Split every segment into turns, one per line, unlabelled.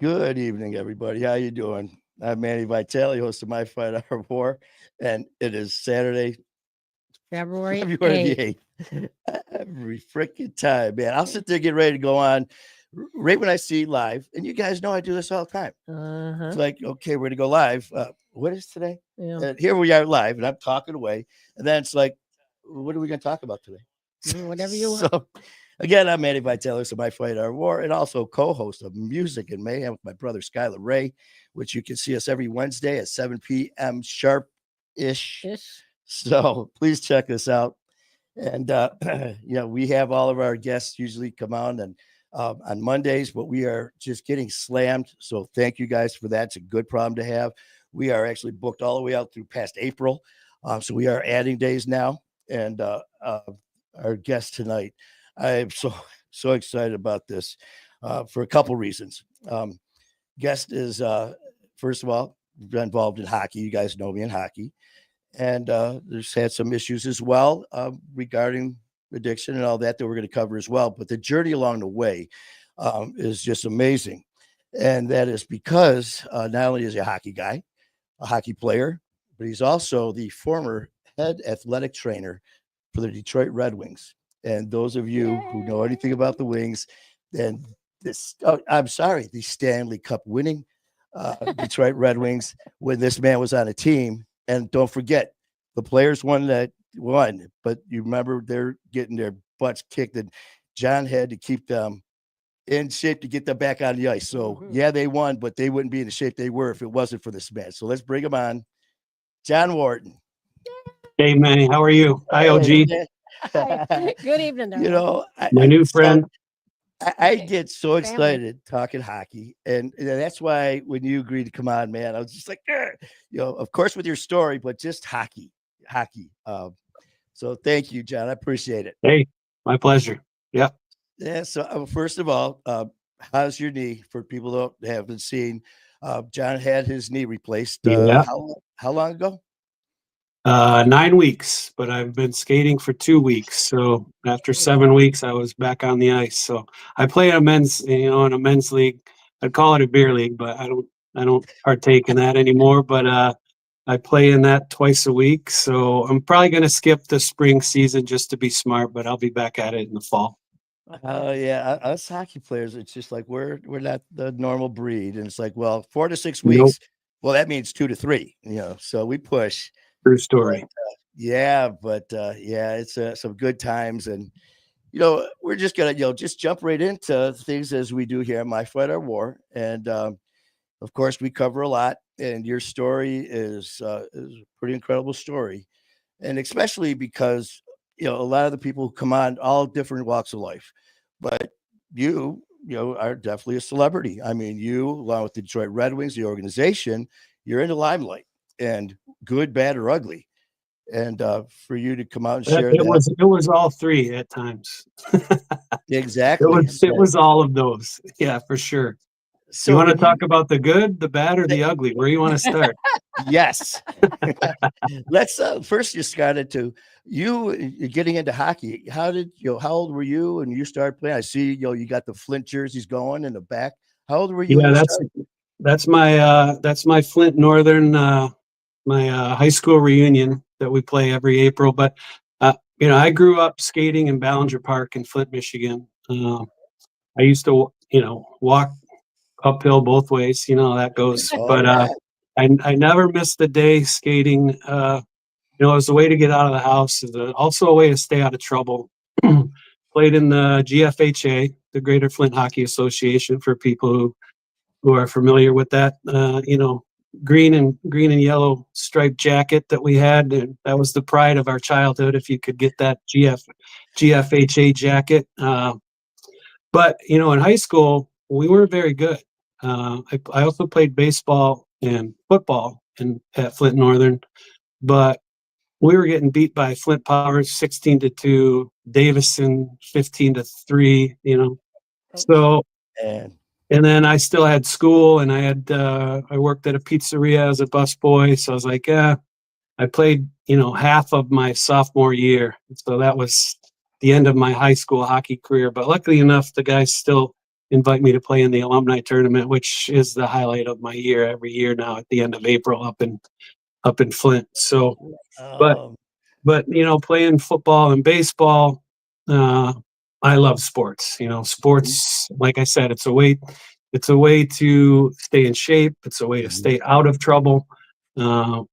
Good evening, everybody. How you doing? I'm Manny Vitale, host of My Fight Our War, and it is Saturday,
February
February the
8th.
8th. Every freaking time, man. I'll sit there, get ready to go on right when I see live. And you guys know I do this all the time. It's
Uh-huh.
like, okay, we're going to go live. What is today?
Yeah.
And here we are live, and I'm talking away. And then it's like, what are we going to talk about today?
Whatever you want.
So, again, I'm Manny Vitale, so My Fight Our War, and also co-host of Music and Mayhem with my brother Skylar Ray, which you can see us every Wednesday at 7 p.m. sharp-ish.
Ish.
So please check us out. And we have all of our guests usually come on Mondays, but we are just getting slammed. So thank you guys for that. It's a good problem to have. We are actually booked all the way out through past April. So we are adding days now. And our guest tonight, I am so excited about this for a couple reasons. Guest is first of all involved in hockey. You guys know me in hockey, and there's had some issues as well regarding addiction and all that we're going to cover as well. But the journey along the way is just amazing, and that is because not only is he a hockey guy, a hockey player, but he's also the former head athletic trainer for the Detroit Red Wings. And those of you who know anything about the Wings, then the Stanley Cup winning Detroit Red Wings when this man was on a team. And don't forget, the players won, but you remember they're getting their butts kicked, and John had to keep them in shape to get them back on the ice. So yeah, they won, but they wouldn't be in the shape they were if it wasn't for this man. So let's bring him on, John Wharton.
Hey, Manny, how are you? Hi,
Hey,
OG.
Hi. Good evening,
you
darling.
know,
My new friend.
I
Okay.
get so
Family.
excited talking hockey, and that's why when you agreed to come on, man, I was just like, of course with your story, but just hockey. So thank you, John. I appreciate it.
Hey, my pleasure. Yeah.
Yeah. So first of all, how's your knee? For people that haven't seen, John had his knee replaced.
Yeah.
How long ago?
9 weeks, but I've been skating for 2 weeks. So after 7 weeks, I was back on the ice. So I play in a men's league. I'd call it a beer league, but I don't partake in that anymore. But I play in that twice a week. So I'm probably going to skip the spring season just to be smart, but I'll be back at it in the fall.
Oh yeah, us hockey players, it's just like we're not the normal breed, and it's like, well, 4 to 6
Nope.
weeks. Well, that means 2 to 3. So we push.
True
But
story.
it's some good times, and we're just gonna just jump right into things as we do here on My Fight Our War, and of course we cover a lot, and your story is a pretty incredible story, and especially because a lot of the people who come on all different walks of life, but you are definitely a celebrity. I mean, you along with the Detroit Red Wings, the organization, you're in the limelight, and good, bad, or ugly. And for you to come out and share that,
It was all three at times.
exactly.
It was all of those. Yeah, for sure. You
So
want to
when
talk about the good, the bad, or the ugly? Where you want to start?
yes, let's first just got into you getting into hockey. How did how old were you and you started playing? I see you got the Flint jerseys going in the back. How old were you when
Yeah,
you started?
that's my Flint Northern my high school reunion that we play every April. But I grew up skating in Ballinger Park in Flint, Michigan. I used to walk uphill both ways. You know how that goes.
Oh
But
yeah.
I never missed a day skating. It was a way to get out of the house. It was also a way to stay out of trouble. Played in the GFHA, the Greater Flint Hockey Association, for people who are familiar with that. Green and yellow striped jacket that we had. And that was the pride of our childhood. If you could get that GFHA jacket. But in high school we weren't very good. I also played baseball and football at Flint Northern, but we were getting beat by Flint Powers 16-2, Davison 15-3. So
And
and then I still had school, and I worked at a pizzeria as a busboy. So I was like, yeah, I played half of my sophomore year, so that was the end of my high school hockey career. But luckily enough, the guys still invite me to play in the alumni tournament, which is the highlight of my year every year now at the end of April up in Flint. So, but
Um,
playing football and baseball, I love sports. Sports, like I said, it's a way to stay in shape. It's a way to stay out of trouble,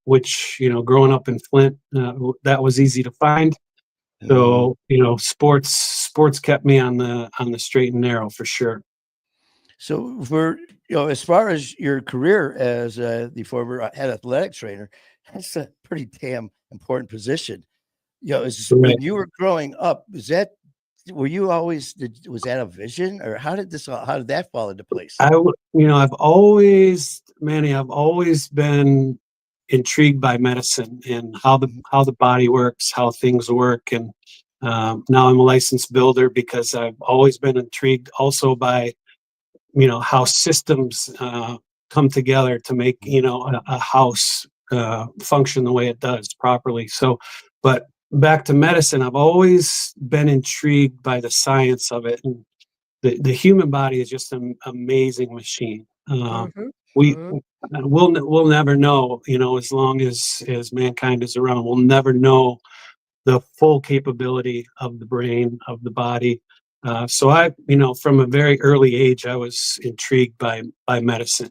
which, growing up in Flint, that was easy to find. So, sports kept me on the straight and narrow for sure.
So as far as your career as the former head athletic trainer, that's a pretty damn important position. When you were growing up, was that a vision, or how did that fall into place?
I've always, Manny, I've always been intrigued by medicine and how the body works, how things work. And now I'm a licensed builder because I've always been intrigued also by, how systems come together to make, a house function the way it does properly. So, but back to medicine, I've always been intrigued by the science of it. And the human body is just an amazing machine. We'll never know, as long as mankind is around, we'll never know the full capability of the brain, of the body. So from a very early age, I was intrigued by medicine.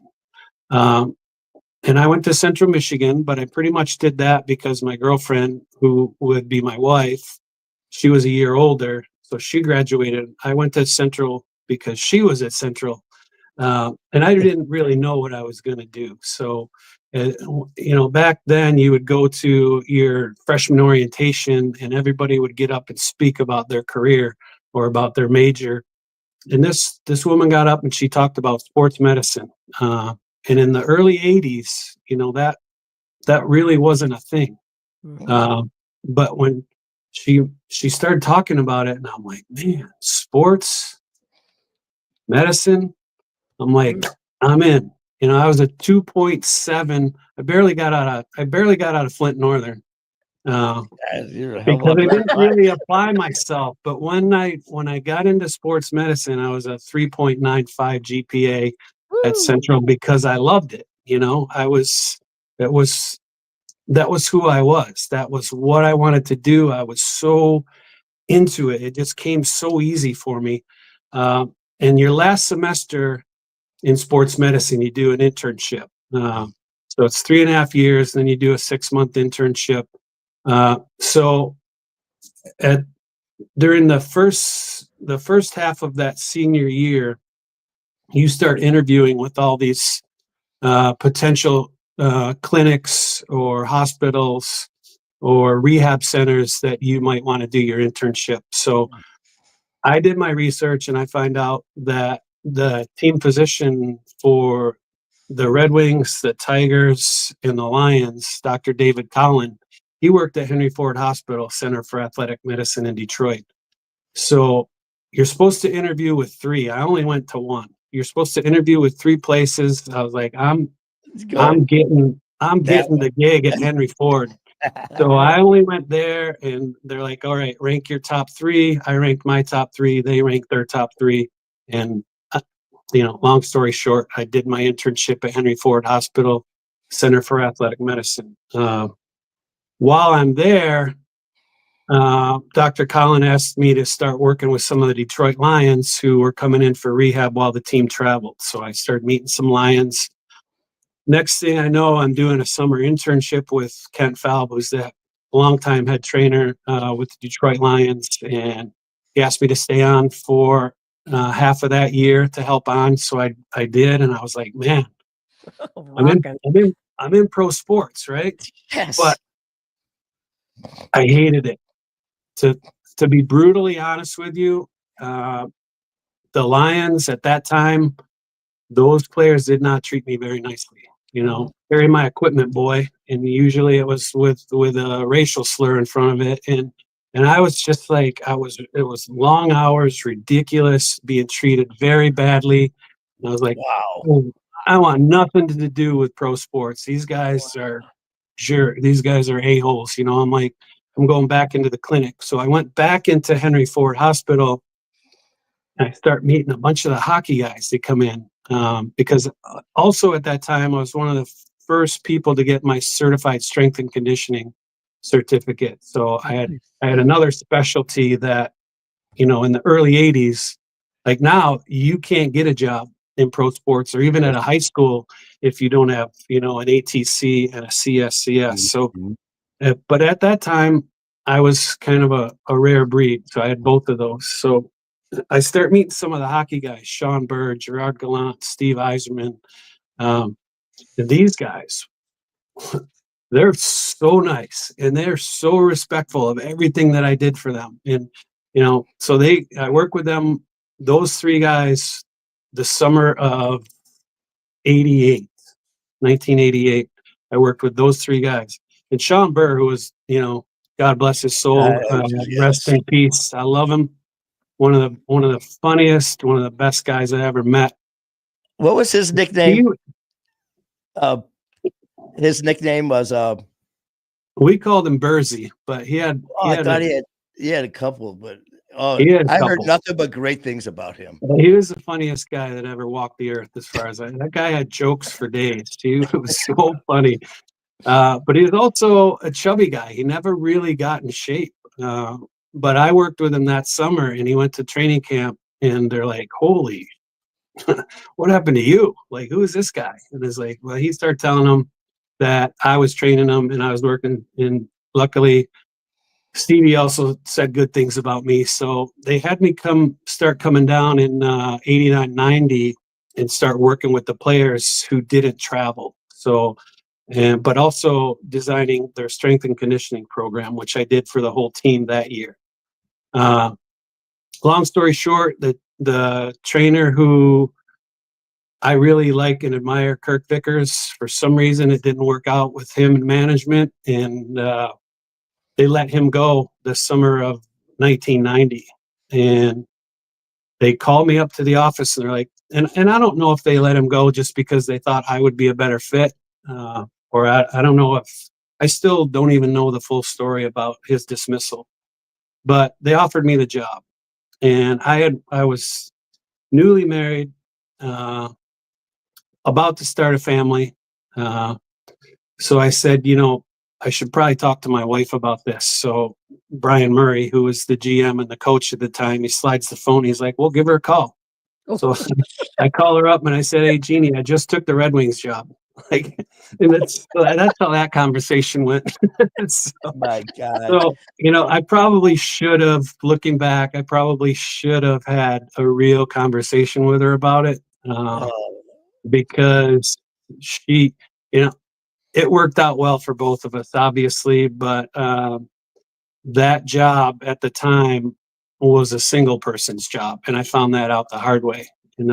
And I went to Central Michigan, but I pretty much did that because my girlfriend, who would be my wife, she was a year older, so she graduated. I went to Central because she was at Central, and I didn't really know what I was going to do. So, back then you would go to your freshman orientation, and everybody would get up and speak about their career or about their major. And this woman got up and she talked about sports medicine. And in the early 80s, that really wasn't a thing. But when she started talking about it, and I'm like, man, sports medicine, I'm like, I'm in. I was a 2.7. I barely got out of Flint Northern. Because I didn't really apply myself. But when I got into sports medicine, I was a 3.95 GPA at Central because I loved it. That was who I was. That was what I wanted to do. I was so into it. It just came so easy for me. And your last semester in sports medicine, you do an internship. So it's 3.5 years, then you do a 6-month internship. So during the first half of that senior year, you start interviewing with all these potential clinics or hospitals or rehab centers that you might want to do your internship. So I did my research and I find out that the team physician for the Red Wings, the Tigers, and the Lions, Dr. David Collin, he worked at Henry Ford Hospital Center for Athletic Medicine in Detroit. So you're supposed to interview with 3. I only went to 1. You're supposed to interview with 3 places. I was like, I'm getting the gig at Henry Ford. So I only went there, and they're like, all right, rank your top 3. I ranked my top 3. They ranked their top 3. And, long story short, I did my internship at Henry Ford Hospital Center for Athletic Medicine. While I'm there, Dr. Collin asked me to start working with some of the Detroit Lions who were coming in for rehab while the team traveled. So I started meeting some Lions. Next thing I know, I'm doing a summer internship with Kent Falb, who's the longtime head trainer with the Detroit Lions. And he asked me to stay on for half of that year to help on. So I did. And I was like, man, I'm in pro sports, right?
Yes.
But I hated it. To be brutally honest with you, the Lions at that time, those players did not treat me very nicely. Carry my equipment, boy, and usually it was with a racial slur in front of it, and I was just like, it was long hours, ridiculous, being treated very badly. And I was like,
wow,
oh, I want nothing to do with pro sports. These guys are these guys are a-holes. I'm like, I'm going back into the clinic. So I went back into Henry Ford Hospital I start meeting a bunch of the hockey guys that come in, because also at that time I was one of the first people to get my certified strength and conditioning certificate. So I had another specialty that, in the early 80s, like now you can't get a job in pro sports or even at a high school if you don't have, an ATC and a CSCS. So,
Mhm.
but at that time I was kind of a rare breed. So I had both of those. So I start meeting some of the hockey guys, Sean Bird, Gerard Gallant, Steve Eiserman. And these guys, they're so nice and they're so respectful of everything that I did for them. And, so I work with them, those three guys, the summer of 88, 1988. I worked with those three guys. And Sean Burr, who was, God bless his soul, rest
Yes.
in peace. I love him. One of the funniest, one of the best guys I ever met.
What was his
He,
nickname? His nickname was
we called him Bursey, but he had
I thought he had a couple, but
he had a
I heard
couple.
nothing but great things about him.
He was the funniest guy that ever walked the earth, as far as that guy had jokes for days. He was so funny. But he was also a chubby guy. He never really got in shape. But I worked with him that summer, and he went to training camp, and they're like, "Holy, what happened to you? Like, who is this guy?" And it's like, well, he started telling them that I was training him, and I was working. And luckily, Stevie also said good things about me. So they had me start coming down in 89, 90 and start working with the players who didn't travel. So, but also designing their strength and conditioning program, which I did for the whole team that year. Long story short, the trainer who I really like and admire, Kirk Vickers, for some reason it didn't work out with him and management, and they let him go the summer of 1990. And they called me up to the office, and they're like, and I don't know if they let him go just because they thought I would be a better fit, or I don't know if I still don't even know the full story about his dismissal, but they offered me the job, and I was newly married, about to start a family. So I said, I should probably talk to my wife about this. So Brian Murray, who was the GM and the coach at the time, he slides the phone. He's like, well, give her a call. So I call her up and I said, hey, Jeannie, I just took the Red Wings job. Like, and that's how that conversation went. So,
My God.
I probably should have, looking back, I probably should have had a real conversation with her about it,
Oh,
because she, it worked out well for both of us, obviously, but that job at the time was a single person's job, and I found that out the hard way. And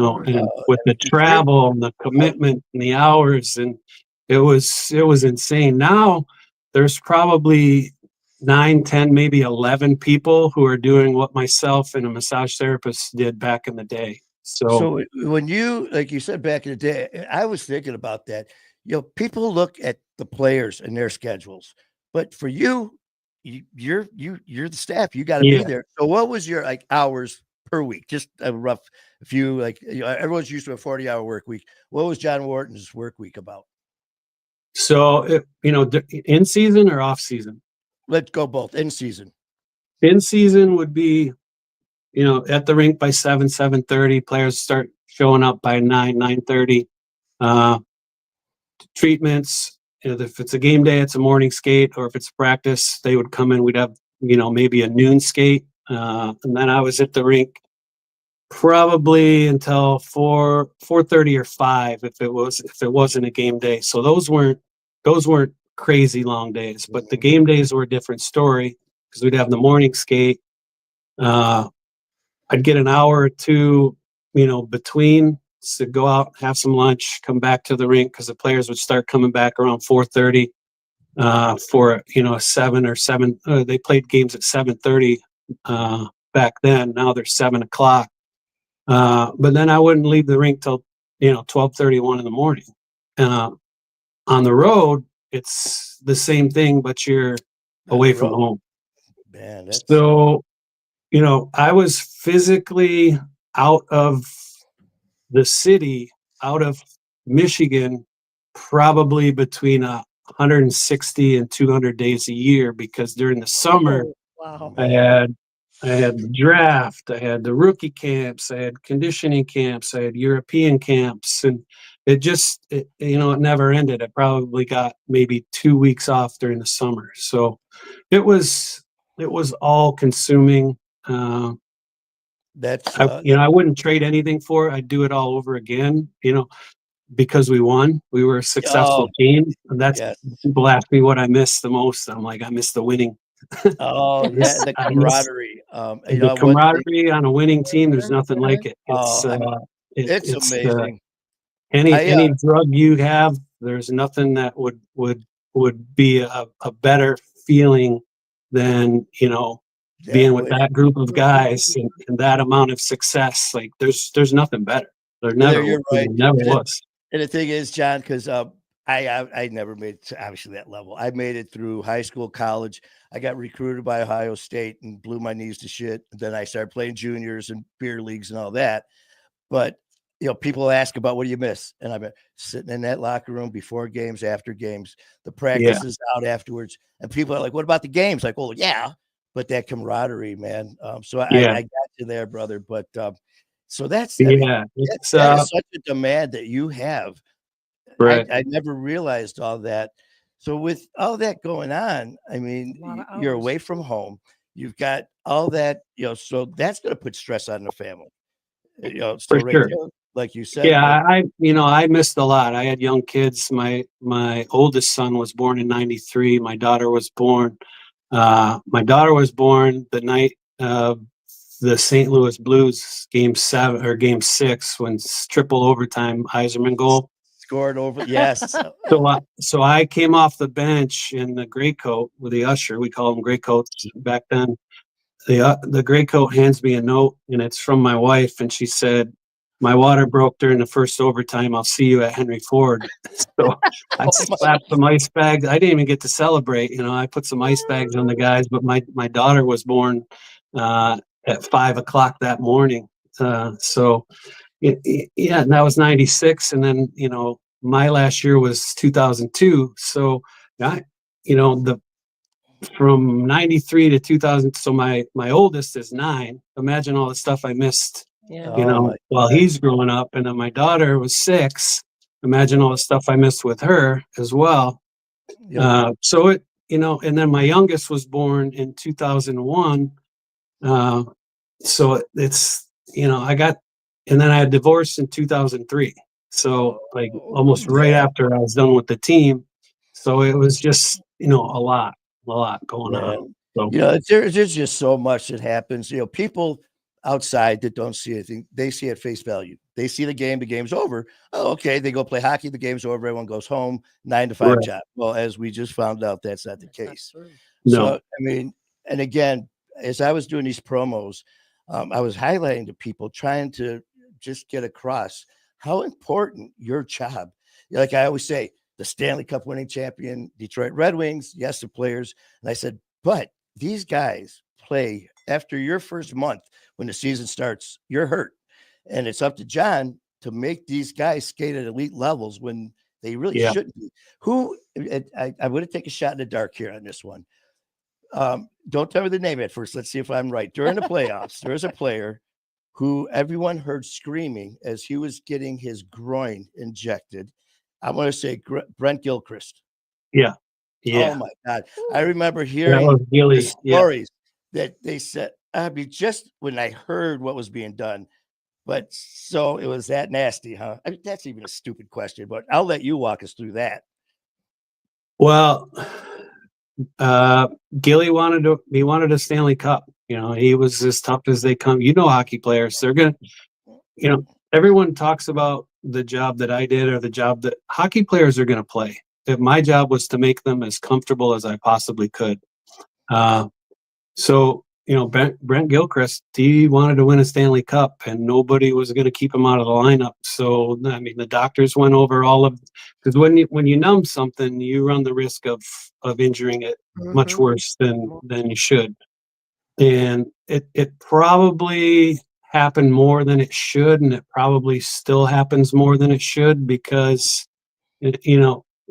with the
sure.
travel and the commitment and the hours, and it was insane. Now there's probably 9, 10, maybe 11 people who are doing what myself and a massage therapist did back in the day. So
when you, like you said back in the day, I was thinking about that. People look at the players and their schedules, but for you, you're the staff. You got to be
yeah,
there. So what was your hours per week? Just a rough few. Everyone's used to a 40-hour work week. What was John Wharton's work week about?
so in season or off season?
Let's go both in season.
In season would be, at the rink by 7:30. Players start showing up by 9:30. Treatments, if it's a game day, it's a morning skate, or if it's practice, they would come in. We'd have, maybe a noon skate, and then I was at the rink probably until 4:30 or 5 if it wasn't a game day. So those weren't crazy long days, but the game days were a different story because we'd have the morning skate. I'd get an hour or two, between, to go out, have some lunch, come back to the rink, because the players would start coming back around 4:30 for a 7. They played games at 7:30 back then. Now they're 7 o'clock. But then I wouldn't leave the rink till 12:31 in the morning. On the road, it's the same thing, but you're away from home.
Man,
So I was physically out of the city, out of Michigan, probably between 160 and 200 days a year, because during the summer
Oh, wow.
Man.
I had the draft, I had the rookie camps, I had conditioning camps, I had European camps, and it never ended. I probably got maybe 2 weeks off during the summer, so it was all consuming.
That's
I wouldn't trade anything for it. I'd do it all over again. Because we won, we were a
oh
successful team. And that's
yes.
people ask me what I miss the most. I'm like, I miss the winning.
Oh
I
yeah,
miss,
the
I miss
camaraderie.
the
One thing.
camaraderie on a winning team. There's nothing like it.
Oh, it's
It's
amazing.
any drug you have. There's nothing that would be a better feeling than being with
Definitely.
that group of guys and that amount of success. Like there's nothing better. There
There,
never
you're right.
never
And
was.
the thing is, John, because I never made it to obviously that level. I made it through high school, college. I got recruited by Ohio State and blew my knees to shit. And then I started playing juniors and beer leagues and all that. But people ask about what do you miss, and I've been sitting in that locker room before games, after games, the
Yeah.
practices out afterwards, and people are like, "What about the games?" Like, "Well, yeah," but that camaraderie, man. So
Yeah.
I got you there, brother. But so that's
Yeah.
that is such a demand that you have.
Right.
I never realized all that. So with all that going on, I mean,
A lot of
you're
hours.
away from home. You've got all that, so that's going to put stress on the family. So
For
right
sure.
there, like you said,
Yeah,
man.
I missed a lot. I had young kids. My oldest son was born in '93. My daughter was born the night of the St. Louis Blues game 7 or game 6 when triple overtime Iserman goal.
Scored over, yes.
So I came off the bench in the gray coat with the usher. We called them gray coats back then. The gray coat hands me a note, and it's from my wife, and she said, "My water broke during the first overtime. I'll see you at Henry Ford." So I slapped some ice bags. I didn't even get to celebrate. I put some ice bags on the guys, but my daughter was born at 5 o'clock that morning. So yeah, and that was '96, and then my last year was 2002. So the from '93 to 2000. So my oldest is 9. Imagine all the stuff I missed,
Yeah.
Oh my
while
God.
he's growing up. And then my daughter was 6. Imagine all the stuff I missed with her as well. So and then my youngest was born in 2001. So it's, and then I had divorced in 2003. So like almost right
Yeah,
after I was done with the team. So it was just, a lot going
yeah.
on. So
There's just so much that happens. People outside that don't see anything, they see at face value. They see the game's over. Oh, okay. They go play hockey, the game's over, everyone goes home, 9 to 5
right.
job. Well, as we just found out, that's not the
That's not
case.
true.
So,
No,
I mean, and again, as I was doing these promos, I was highlighting to people, trying to just get across how important your job. Like I always say, the Stanley Cup winning champion, Detroit Red Wings, yes, the players. And I said, but these guys play after your first month when the season starts, you're hurt. And it's up to John to make these guys skate at elite levels when they really
yeah.
shouldn't be. I'm going to take a shot in the dark here on this one. Don't tell me the name at first. Let's see if I'm right. During the playoffs, there was a player who everyone heard screaming as he was getting his groin injected. I'm going to say Brent Gilchrist.
Yeah.
Oh
Yeah.
my God. I remember
That
hearing
was
the
really, yeah.
stories that they said, I mean, just when I heard what was being done. But so it was that nasty, huh? I mean, that's even a stupid question, but I'll let you walk us through that.
Well, Gilly wanted a Stanley Cup. He was as tough as they come. Hockey players, they're going to, everyone talks about the job that I did or the job that hockey players are going to play. If my job was to make them as comfortable as I possibly could. So, Brent Gilchrist, he wanted to win a Stanley Cup and nobody was going to keep him out of the lineup. So, I mean, the doctors went over because when you numb something, you run the risk of injuring it much worse than you should. And it probably happen more than it should, and it probably still happens more than it should because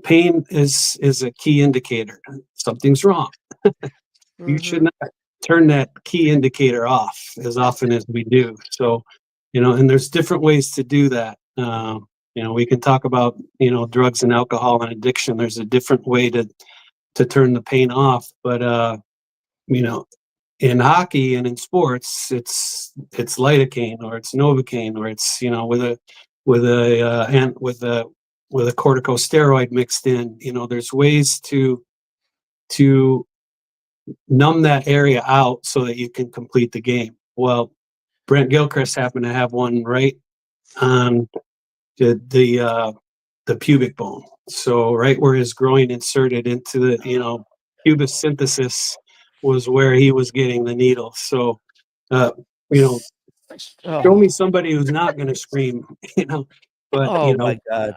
pain is a key indicator. Something's wrong. You should
Mhm.
not turn that key indicator off as often as we do. So, and there's different ways to do that. We can talk about, drugs and alcohol and addiction. There's a different way to turn the pain off. But, in hockey and in sports, it's lidocaine or it's novocaine or it's, with a corticosteroid mixed in. There's ways to numb that area out so that you can complete the game. Well, Brent Gilchrist happened to have one right on the pubic bone. So right where his groin inserted into the pubis symphysis was where he was getting the needle. So uh, you know, show me
Oh,
somebody who's not going to scream, But
oh my God.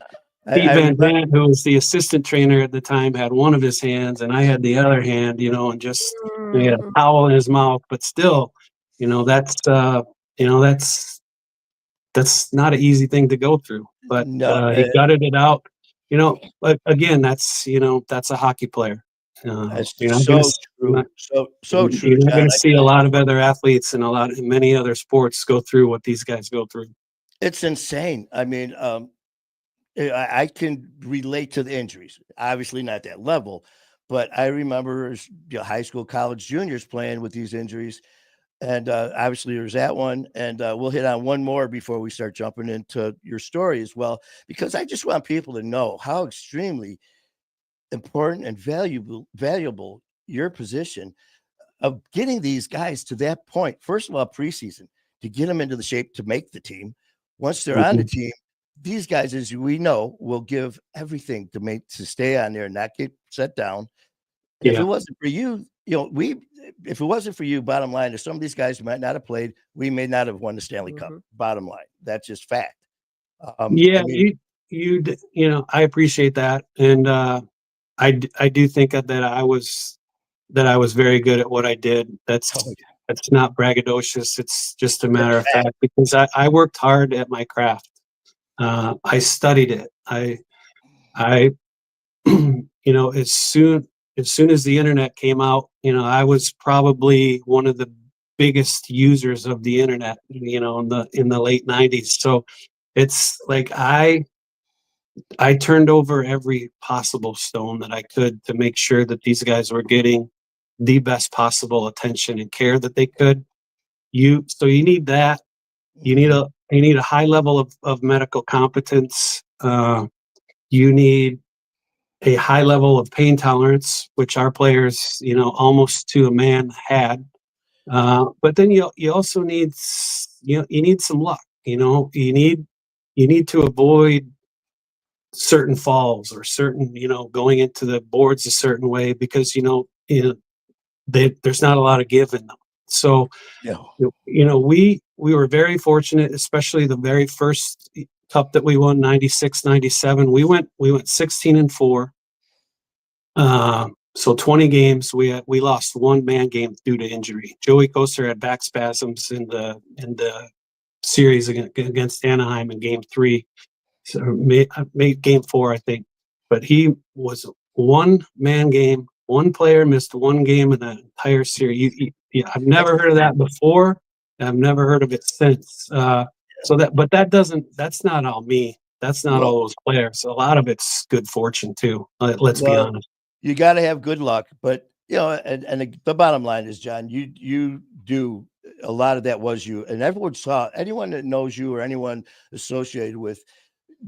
Pete
I
Van
remember.
Dant, who was the assistant trainer at the time, had one of his hands, and I had the other hand, and just he had a
Mm,
towel in his mouth. But still, that's you know that's that's not an easy thing to go through. But
No,
he gutted it out. But again, that's a hockey player.
it's
You're not going
so
to
true. So true,
you're not
John.
going to see a lot of other athletes and many other sports go through what these guys go through.
It's insane. I mean, I can relate to the injuries. Obviously, not that level, but I remember as, high school, college juniors playing with these injuries, and obviously there's that one. And we'll hit on one more before we start jumping into your story as well, because I just want people to know how extremely important and valuable your position of getting these guys to that point. First of all, preseason to get them into the shape to make the team. Once they're on the
Mhm.
team, these guys, as we know, will give everything to stay on there and not get set down. And if it
Yeah.
wasn't for you, if it wasn't for you, bottom line, if some of these guys might not have played, we may not have won the Stanley Cup.
mhm.
Bottom line, that's just fact. I
Yeah,
mean,
I appreciate that, and I do think that I was very good at what I did.
oh,
That's not braggadocious. It's just a
that's
matter of
fact.
fact because I worked hard at my craft. I studied it. I as soon as the internet came out, I was probably one of the biggest users of the internet. In the late '90s. So it's like I turned over every possible stone that I could to make sure that these guys were getting the best possible attention and care that they could. You need that.
Mhm.
You need a high level of medical competence. You need a high level of pain tolerance, which our players, almost to a man had. But then you also need you need some luck. You need to avoid certain falls or certain going into the boards a certain way because there's not a lot of give in them. So
Yeah.
we were very fortunate, especially the very first cup that we won, 96, 97. We went 16-4. So 20 games. We lost one man game due to injury. Joey Koster had back spasms in the series against Anaheim in game 3. So made game 4, I think. But he was one man game. One player missed one game in the entire series. I've
That's
never heard of that before. And I've never heard of it since. But that's not all me. That's not
well,
all those players. A lot of it's good fortune too. Let's be
well,
honest.
you got to have good luck, but and the bottom line is, John, you do a lot of that was you, and anyone that knows you or anyone associated with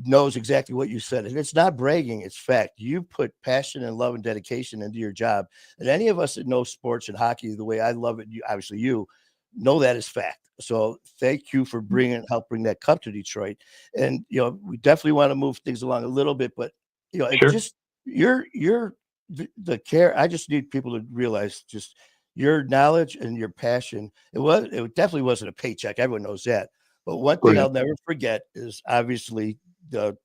knows exactly what you said. And it's not bragging, it's fact. You put passion and love and dedication into your job. And any of us that know sports and hockey the way I love it, you know that is fact. So thank you for help bring that cup to Detroit. And we definitely want to move things along a little bit, but it
Sure.
just the care. I just need people to realize just your knowledge and your passion. It definitely wasn't a paycheck. Everyone knows that. But one thing
Right.
I'll never forget is obviously the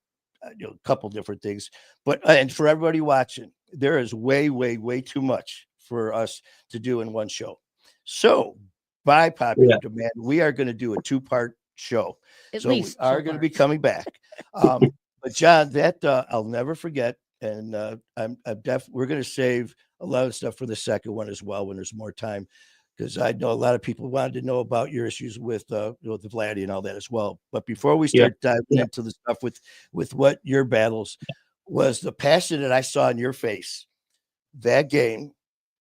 couple different things. But and for everybody watching, there is way, way, way too much for us to do in one show. So by popular
Yeah.
demand, we are going to do a 2-part show.
At
So we
least
are
two
going to be
parts.
coming back. But John, that I'll never forget. And I'm we're going to save a lot of stuff for the second one as well when there's more time, because I know a lot of people wanted to know about your issues with the Vladdy and all that as well. But before we
Yeah.
start diving
Yeah.
into the stuff with what your battles was, the passion that I saw in your face that game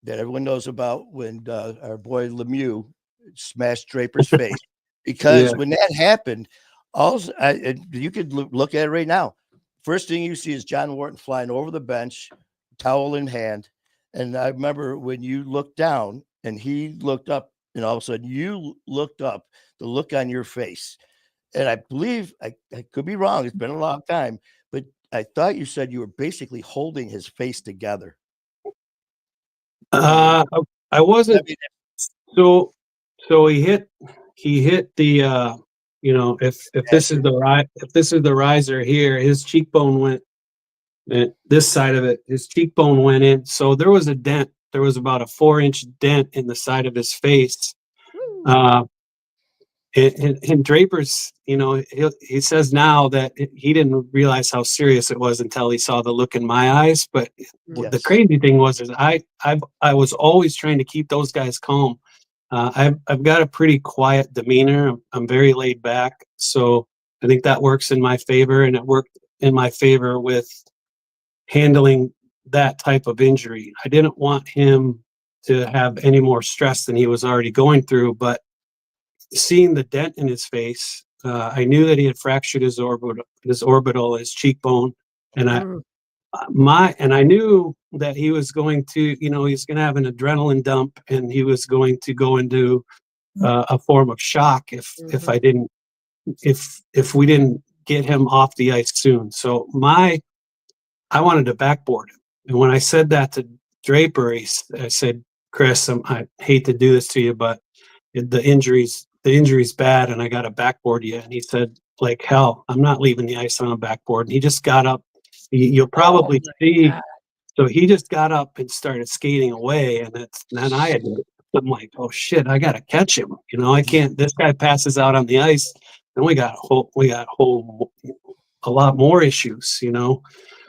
that everyone knows about when our boy Lemieux smashed Draper's face. Because
Yeah.
when that happened, you could look at it right now. First thing you see is John Wharton flying over the bench, towel in hand. And I remember when you looked down and he looked up, and all of a sudden you looked up, the look on your face. And I believe, I could be wrong, it's been a long time, but I thought you said you were basically holding his face together.
I
I
wasn't.
mean,
So he hit the if this is the riser here, his cheekbone went this side of it, his cheekbone went in. So there was a dent. There was about a 4-inch dent in the side of his face.
Woo.
And Draper's, he says now that he didn't realize how serious it was until he saw the look in my eyes. But the
yes.
crazy thing was I was always trying to keep those guys calm. I've got a pretty quiet demeanor. I'm very laid back, so I think that works in my favor, and it worked in my favor with handling that type of injury. I didn't want him to have any more stress than he was already going through, but seeing the dent in his face, I knew that he had fractured his orbital, his cheekbone, and
Mm.
I knew that he was going to, he's going to have an adrenaline dump, and he was going to go into a form of shock if
Mhm.
I didn't, if we didn't get him off the ice soon. So I wanted to backboard him, and when I said that to Draper, I said, Chris, I hate to do this to you, but the injury's bad, and I got to backboard you. And he said, like hell, I'm not leaving the ice on a backboard. And he just got up. You'll
Oh
probably
my
see.
God.
So he just got up and started skating away, and then I'm like, oh shit, I gotta catch him. I can't. This guy passes out on the ice, and we got a lot more issues.
Ay,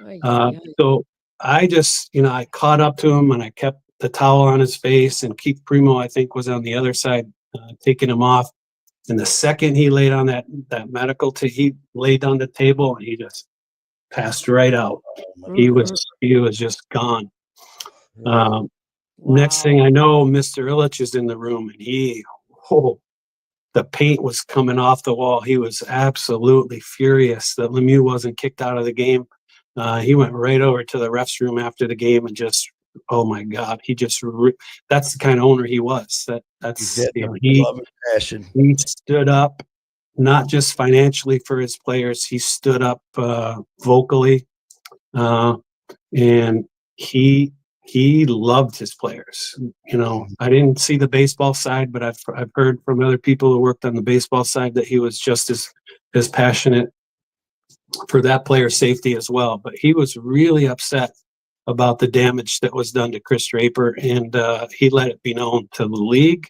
ay, ay.
So I just, I caught up to him, and I kept the towel on his face, and Keith Primo, I think, was on the other side, taking him off. And the second he laid on that he laid on the table, and he just passed right out. He was
Mhm.
he was just gone.
Yeah.
Next thing
Wow.
I know, Mr. Illich is in the room, and the paint was coming off the wall. He was absolutely furious that Lemieux wasn't kicked out of the game. He went right over to the refs room after the game and just, oh my God, that's the kind of owner he was.
He's
That's,
got the
he
love and passion.
stood up, not just financially for his players. He stood up vocally, and he loved his players. I didn't see the baseball side, but I've heard from other people who worked on the baseball side that he was just as passionate for that player's safety as well. But he was really upset about the damage that was done to Chris Draper, and he let it be known to the league,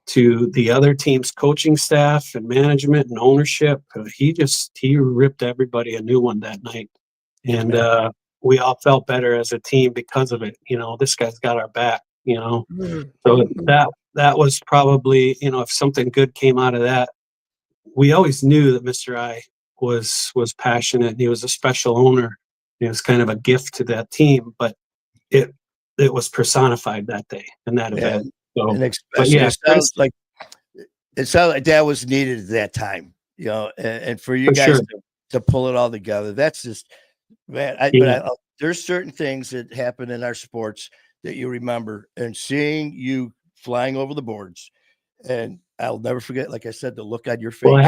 to the other team's coaching staff and management and ownership. He ripped everybody a new one that night, and we all felt better as a team because of it. This guy's got our back.
Mhm.
So
Mhm.
that was probably, if something good came out of that. We always knew that Mr. I was passionate, and he was a special owner. He was kind of a gift to that team, but it was personified that day in that event.
And
So,
and
but
especially
yeah, Chris,
it sounds like that was needed at that time, and for you
for
guys
sure.
to pull it all together. That's just, man.
Yeah.
There's certain things that happen in our sports that you remember, and seeing you flying over the boards, and I'll never forget, like I said, the look on your
Well,
face.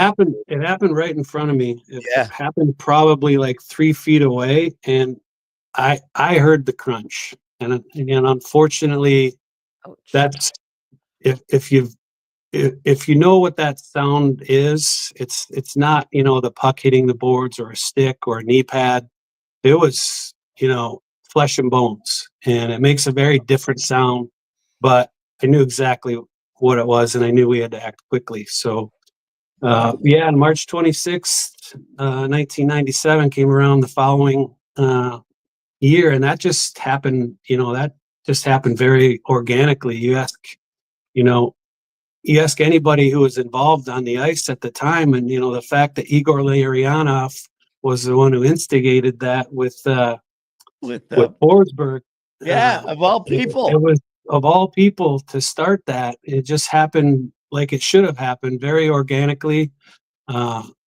it happened right in front of me. It
Yeah.
happened probably like 3 feet away, and I heard the crunch. And unfortunately,
Ouch.
that's if you know what that sound is, it's not, the puck hitting the boards or a stick or a knee pad. It was, flesh and bones, and it makes a very different sound. But I knew exactly what it was, and I knew we had to act quickly. So, on March 26th, 1997 came around the following year, and that just happened. That just happened very organically. You know, you ask anybody who was involved on the ice at the time, and the fact that Igor Larionov was the one who instigated that with
with
Forsberg.
of all people.
It was of all people to start that. It just happened like it should have happened, very organically,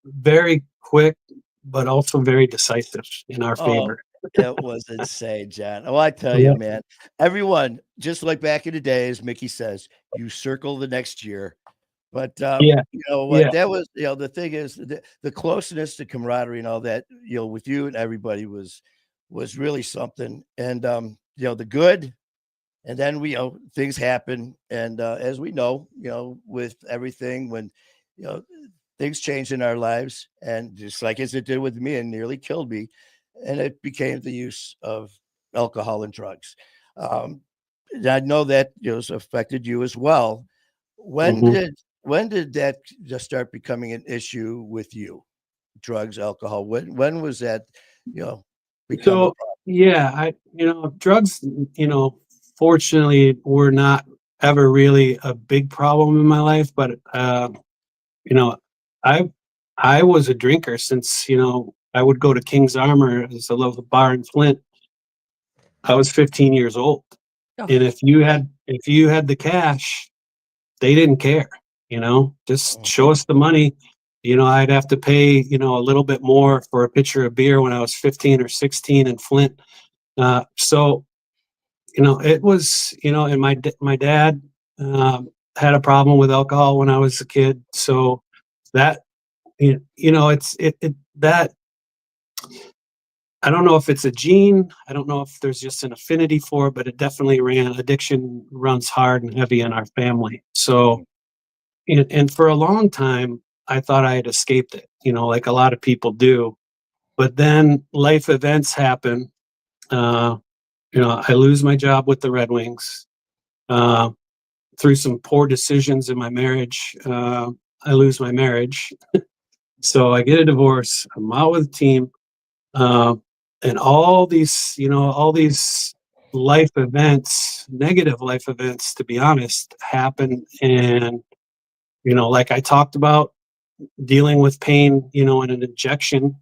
very quick, but also very decisive in our favor.
It was insane, John. Oh, I tell
Yeah.
you, man, everyone, just like back in the day, as Mickey says, you circle the next year. But
Yeah.
you know what, that was, the thing is the closeness, the camaraderie and all that, with you and everybody was really something. And the good, and then things happen. And as we know, with everything, when things change in our lives, and just like as it did with me and nearly killed me, and it became the use of alcohol and drugs. And I know that has affected you as well. When
Mhm.
did that just start becoming an issue with you? Drugs, alcohol. When was that? Become a
So drugs, fortunately were not ever really a big problem in my life, but you know, I I was a drinker since, I would go to King's Armor as a local bar in Flint. I was 15 years old.
Oh,
And if you had the cash, they didn't care, just show us the money. I'd have to pay, a little bit more for a pitcher of beer when I was 15 or 16 in Flint. So, it was, and my dad had a problem with alcohol when I was a kid. So that, it's that I don't know if it's a gene. I don't know if there's just an affinity for it, but it definitely addiction runs hard and heavy in our family. So, and for a long time, I thought I had escaped it, like a lot of people do. But then life events happen. Uh, I lose my job with the Red Wings. Through some poor decisions in my marriage, I lose my marriage. So I get a divorce. I'm out with the team. Uh, and all these life events, negative life events, to be honest, happen. And, like I talked about, dealing with pain, and an injection,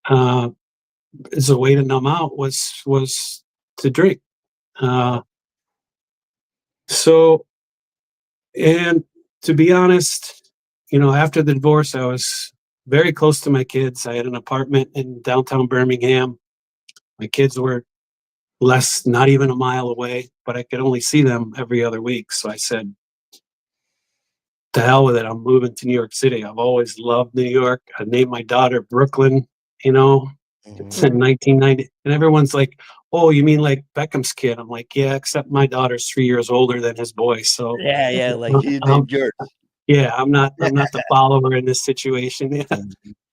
uh, as a way to numb out was to drink. Uh, so, and to be honest, after the divorce, I was very close to my kids. I had an apartment in downtown Birmingham. My kids were not even a mile away, but I could only see them every other week. So I said, to hell with it. I'm moving to New York City. I've always loved New York. I named my daughter Brooklyn, it's in 1990. And everyone's like, oh, you mean like Beckham's kid? I'm like, yeah, except my daughter's 3 years older than his boy. So
Yeah, like
uh,
he
um,
named yours.
yeah, I'm not the follower in this situation. Yeah.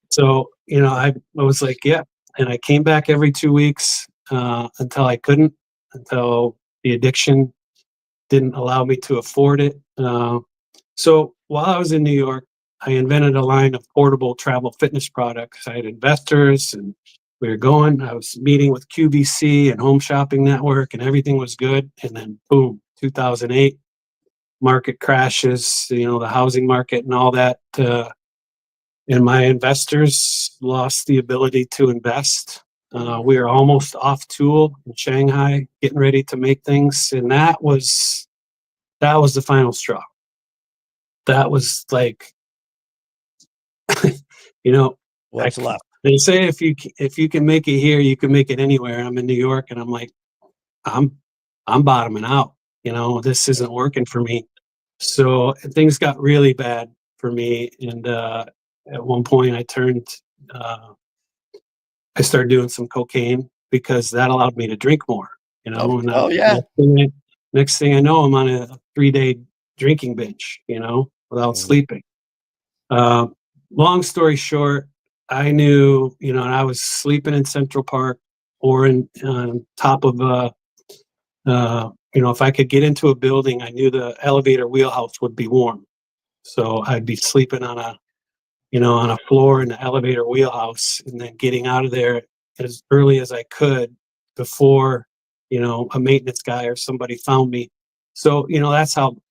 So, I was like, yeah. And I came back every 2 weeks until I couldn't, until the addiction didn't allow me to afford it. So while I was in New York, I invented a line of portable travel fitness products. I had investors and I was meeting with QVC and Home Shopping Network, and everything was good. And then boom, 2008, market crashes, the housing market and all that. And my investors lost the ability to invest. We were almost off tool in Shanghai, getting ready to make things. And that was the final straw. That was like,
What's left?
they say if you can make it here, you can make it anywhere. I'm in New York, and I'm like, I'm bottoming out. This isn't working for me. So things got really bad for me, and at one point, I started doing some cocaine because that allowed me to drink more. And
Yeah.
next thing I know, I'm on a 3-day drinking binge. Without sleeping. Long story short, I knew, and I was sleeping in Central Park or on top of if I could get into a building, I knew the elevator wheelhouse would be warm. So I'd be sleeping on a floor in the elevator wheelhouse, and then getting out of there as early as I could before, a maintenance guy or somebody found me. So,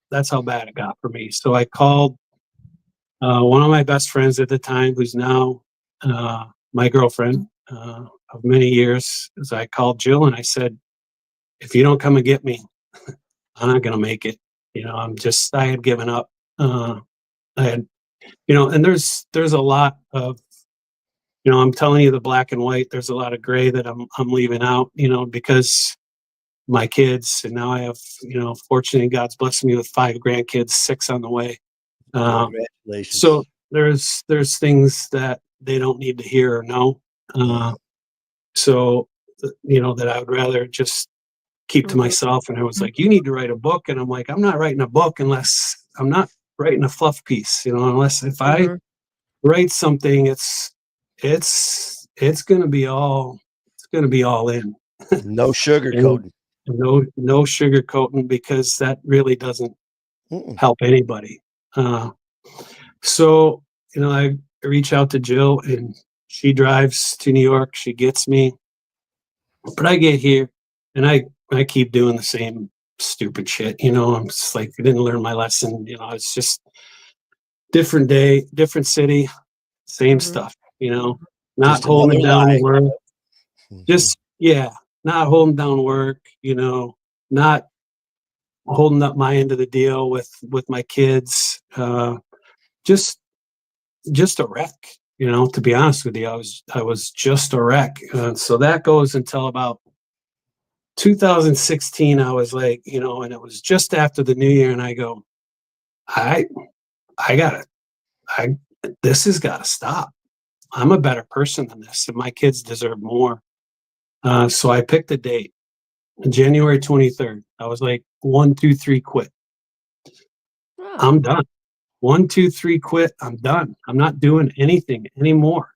that's how bad it got for me. So I called one of my best friends at the time, who's now my girlfriend of many years. As I called Jill and I said, if you don't come and get me, I'm not going to make it. I had given up. I had, and there's a lot of, I'm telling you the black and white. There's a lot of gray that I'm leaving out, because my kids, and now I have, fortunately, God's blessed me with 5 grandkids, 6 on the way.
Congratulations.
So there's things that they don't need to hear or know. So, that I would rather just keep to myself. And I was like, you need to write a book. And I'm like, I'm not writing a book unless I'm not writing a fluff piece, unless if I write something, it's going to be all in.
No sugarcoating.
No sugarcoating, because that really doesn't help anybody. So, I reach out to Jill, and she drives to New York. She gets me, but I get here and I keep doing the same stupid shit. I'm just like, I didn't learn my lesson. It's just different day, different city, same stuff, not
Just
holding
another
down
lie.
work. Just, not holding down work, not holding up my end of the deal with my kids. Just a wreck, to be honest with you. I was just a wreck. So that goes until about 2016. I was like, and it was just after the new year, and I go, this has got to stop. I'm a better person than this, and my kids deserve more. So I picked a date, January 23rd. I was like, 1, 2, 3, quit. I'm done. 1, 2, 3, quit. I'm done. I'm not doing anything anymore.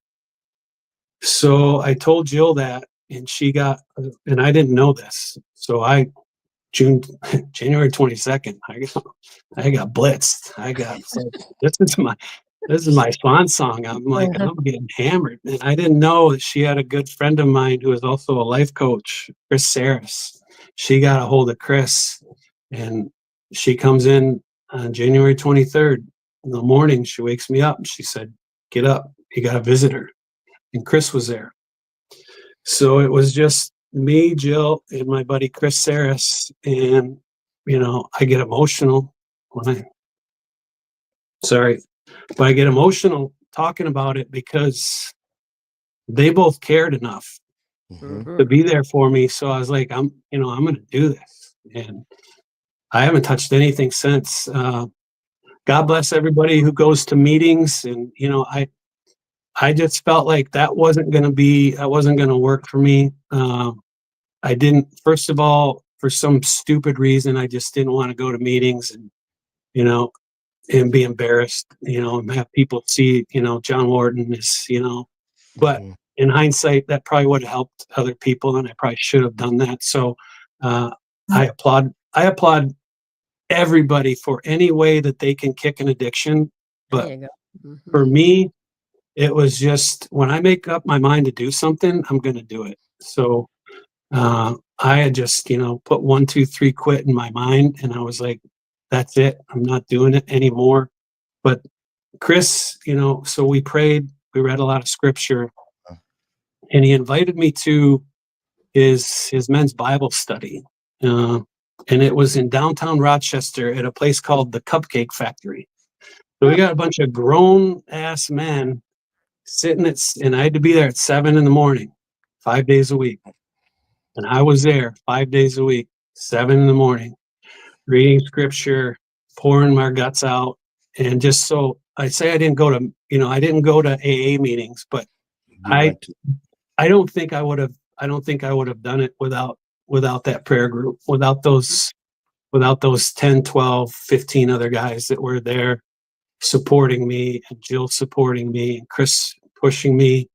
So I told Jill that, and and I didn't know this. So January 22nd, I got blitzed. This is my swan song. I'm like, I'm getting hammered. And I didn't know that she had a good friend of mine who is also a life coach, Chris Saris. She got a hold of Chris, and she comes in on January 23rd in the morning. She wakes me up and she said, get up, you got a visitor. And Chris was there. So it was just me, Jill, and my buddy Chris Saris. And, I get emotional but I get emotional talking about it, because they both cared enough to be there for me. So I was like, I'm going to do this. And I haven't touched anything since. God bless everybody who goes to meetings. And, I just felt like that wasn't going to work for me. I didn't, first of all, for some stupid reason, I just didn't want to go to meetings and, and be embarrassed, and have people see, John Wharton is, but in hindsight, that probably would have helped other people, and I probably should have done that. So I applaud everybody for any way that they can kick an addiction. But for me, it was just, when I make up my mind to do something, I'm going to do it. So I had just, put 1, 2, 3, quit in my mind. And I was like, that's it. I'm not doing it anymore. But Chris, so we prayed, we read a lot of scripture, and he invited me to his men's Bible study. And it was in downtown Rochester at a place called the Cupcake Factory. So we got a bunch of grown ass men sitting and I had to be there at 7 a.m, 5 days a week. And I was there 5 days a week, 7 a.m, reading scripture, pouring my guts out. And just so I say, I didn't go to AA meetings, but I don't think I would have done it without that prayer group, without those 10, 12, 15 other guys that were there supporting me, and Jill supporting me, and Chris pushing me.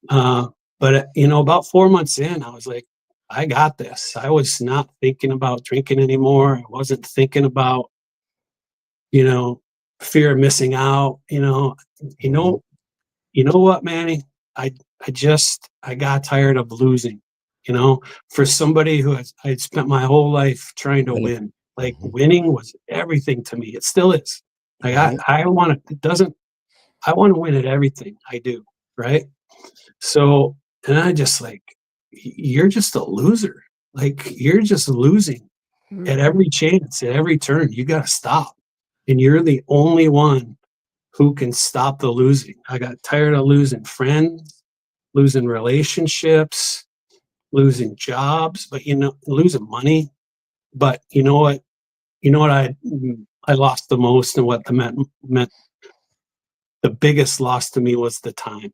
But about 4 months in, I was like, I got this. I was not thinking about drinking anymore. I wasn't thinking about, you know, fear of missing out, you
Mhm.
know, you know what, Manny? I I got tired of losing, for somebody who I'd spent my whole life trying to
Winning.
win. Like
Mhm.
winning was everything to me. It still is. Like
Mhm.
I want to, it doesn't, I want to win at everything I do. Right. So, and I just like, you're just a loser. Like you're just losing at
Mhm.
every chance, at every turn. You got to stop. And you're the only one who can stop the losing. I got tired of losing friends, losing relationships, losing jobs, but losing money. But you know what? You know what I lost the most, and what the meant the biggest loss to me was the time.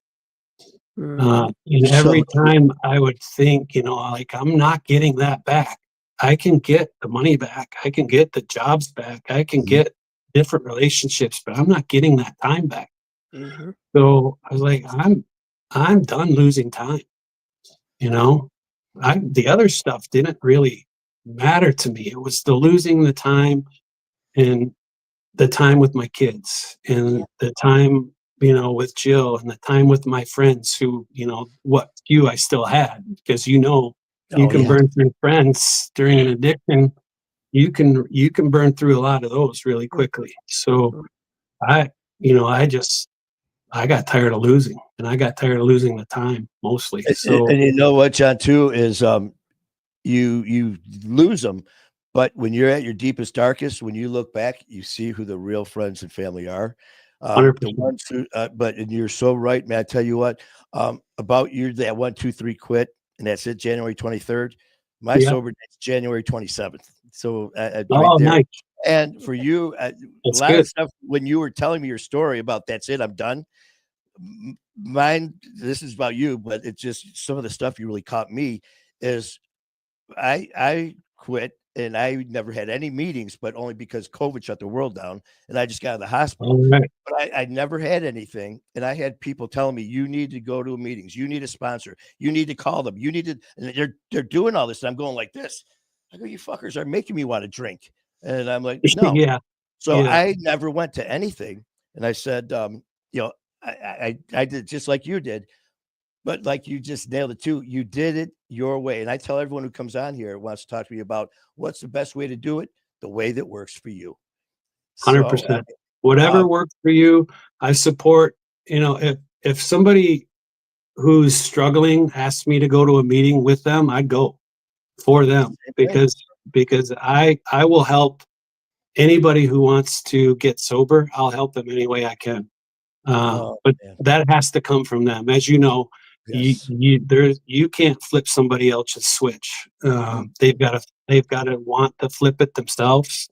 Mhm.
And
So
every time I would think, like I'm not getting that back. I can get the money back. I can get the jobs back. I can
Mhm.
get different relationships, but I'm not getting that time back.
Mhm.
So I was like, I'm done losing time. You know, the other stuff didn't really matter to me. It was the losing the time, and the time with my kids, and the time, with Jill, and the time with my friends who, what few I still had, because, you
oh
can
yeah.
burn through friends during an addiction. You can burn through a lot of those really quickly. So
Mhm.
I, I got tired of losing, and I got tired of losing the time mostly. So
And you know what, John, too, is you lose them, but when you're at your deepest, darkest, when you look back, you see who the real friends and family are. The
100%.
ones who, but and you're so right, man. I tell you what, about you that 1, 2, 3 quit, and that's it, January 23rd. My
Yeah.
sober date's January 27th. So right
Oh,
there.
nice.
And for you, a
That's
lot of
good.
stuff when you were telling me your story about that's it, I'm done. Mine, this is about you, but it's just some of the stuff you really caught me is I quit and I never had any meetings, but only because COVID shut the world down and I just got out of the hospital.
All right.
But I never had anything. And I had people telling me, you need to go to meetings, you need a sponsor, you need to call them, you need to, and they're doing all this. And I'm going like this. I go, you fuckers are making me want to drink. And I'm like, no.
Yeah.
So
Yeah.
I never went to anything. And I said, you know, I did just like you did. But like you just nailed it too. You did it your way. And I tell everyone who comes on here wants to talk to me about what's the best way to do it, the way that works for you. So
100%. Whatever
um,
works for you, I support. If somebody who's struggling asks me to go to a meeting with them, I go for them,
same thing.
because I will help anybody who wants to get sober. I'll help them any way I can.
Oh
But
man.
that has to come from them. As you know,
Yes.
you can't flip somebody else's switch.
Mm,
They've got to want to flip it themselves.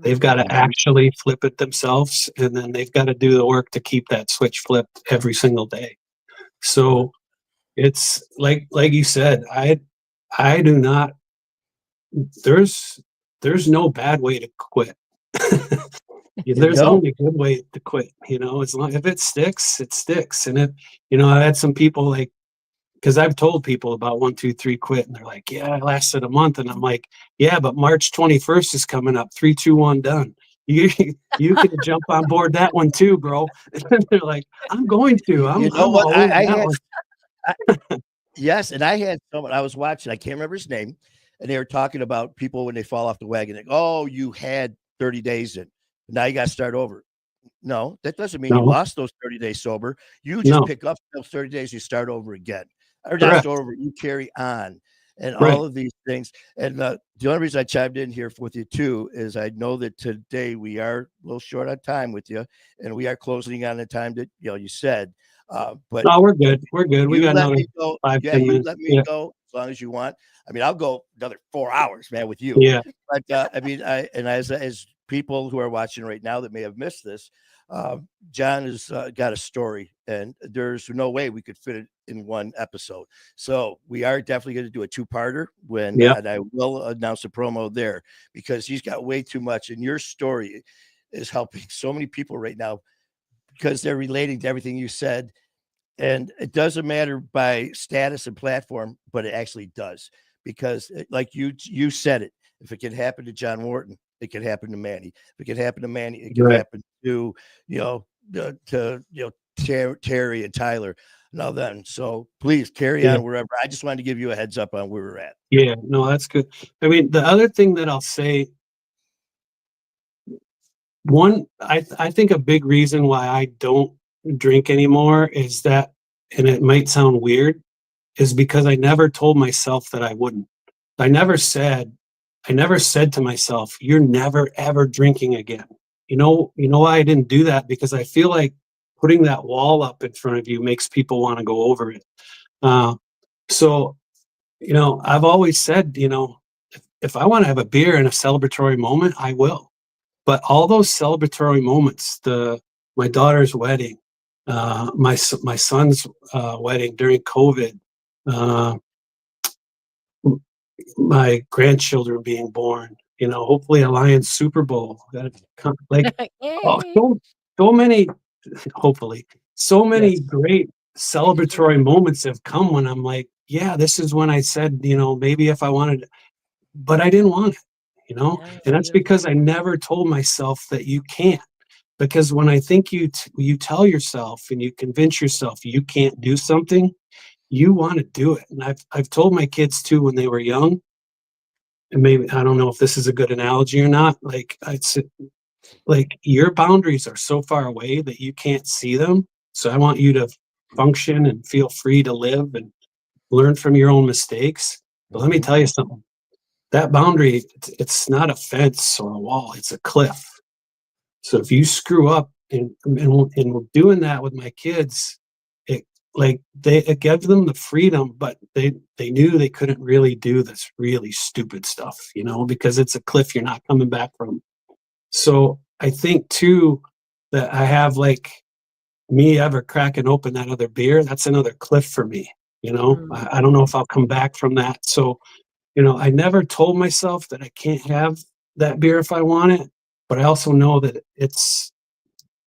They've got
Mhm.
to
mhm.
actually flip it themselves, and then they've got to do the work to keep that switch flipped every single day.
Good.
So it's like you said, I do not. There's there's no bad way to quit. Yeah, there's
No.
only a good way to quit, as long if it sticks, it sticks. And if, I had some people like, because I've told people about 1, 2, 3 quit, and they're like, yeah, I lasted a month. And I'm like, yeah, but March 21st is coming up. 3, 2, 1, done. You you can jump on board that one too, bro. And they're like, I'm going to.
You know
I'm
what?
all over
I
that
had
one.
I, yes, and I had someone I was watching. I can't remember his name, and they were talking about people when they fall off the wagon. Like, oh, you had 30 days in. Now you got to start over. No, that doesn't mean you
No,
lost those 30 days sober. You just
no,
pick up those 30 days, you start over again. Or not
correct,
start over, you carry on and
right.
all of these things. And the only reason I chimed in here with you too is I know that today we are a little short on time with you, and we are closing on the time that you said. But
No, we're good. We're good. We
you
got
let
another
me go.
five,
Yeah,
ten
you
minutes.
let me
Yeah,
go as long as you want. I mean, I'll go another 4 hours, man, with you.
yeah.
But I mean, as people who are watching right now that may have missed this, John has got a story, and there's no way we could fit it in one episode. So we are definitely going to do a two-parter when,
Yep.
and I will announce a promo there because he's got way too much, and your story is helping so many people right now because they're relating to everything you said, and it doesn't matter by status and platform, but it actually does because like you said it, if it can happen to John Wharton, it can happen to Manny. If it can happen to Manny, it can
Right.
happen to, Terry and Tyler. Now then, so please carry
Yeah.
on wherever. I just wanted to give you a heads up on where we're at.
Yeah, no, that's good. I mean, the other thing that I'll say, I think a big reason why I don't drink anymore is that, and it might sound weird, is because I never told myself that I wouldn't. I never said to myself, "You're never ever drinking again." You know why I didn't do that? Because I feel like putting that wall up in front of you makes people want to go over it. So, I've always said, if I want to have a beer in a celebratory moment, I will. But all those celebratory moments, my daughter's wedding, my son's wedding during COVID, uh, my grandchildren being born, hopefully a Lions Super Bowl. Like, oh,
Yay.
so many, hopefully, so many
Yes.
great celebratory moments have come when I'm like, yeah, this is when I said, maybe if I wanted, but I didn't want it,
Yeah,
and that's
yeah.
because I never told myself that you can't. Because when I think you tell yourself and you convince yourself you can't do something, you want to do it. And I've told my kids too when they were young, and maybe I don't know if this is a good analogy or not. Like I'd say, like your boundaries are so far away that you can't see them. So I want you to function and feel free to live and learn from your own mistakes. But let me
Mhm.
tell you something. That boundary, it's not a fence or a wall, it's a cliff. So if you screw up and doing that with my kids, it gives them the freedom, but they knew they couldn't really do this really stupid stuff, because it's a cliff you're not coming back from. So I think too that I have like me ever cracking open that other beer, that's another cliff for me. I don't know if I'll come back from that. So I never told myself that I can't have that beer if I want it, but I also know that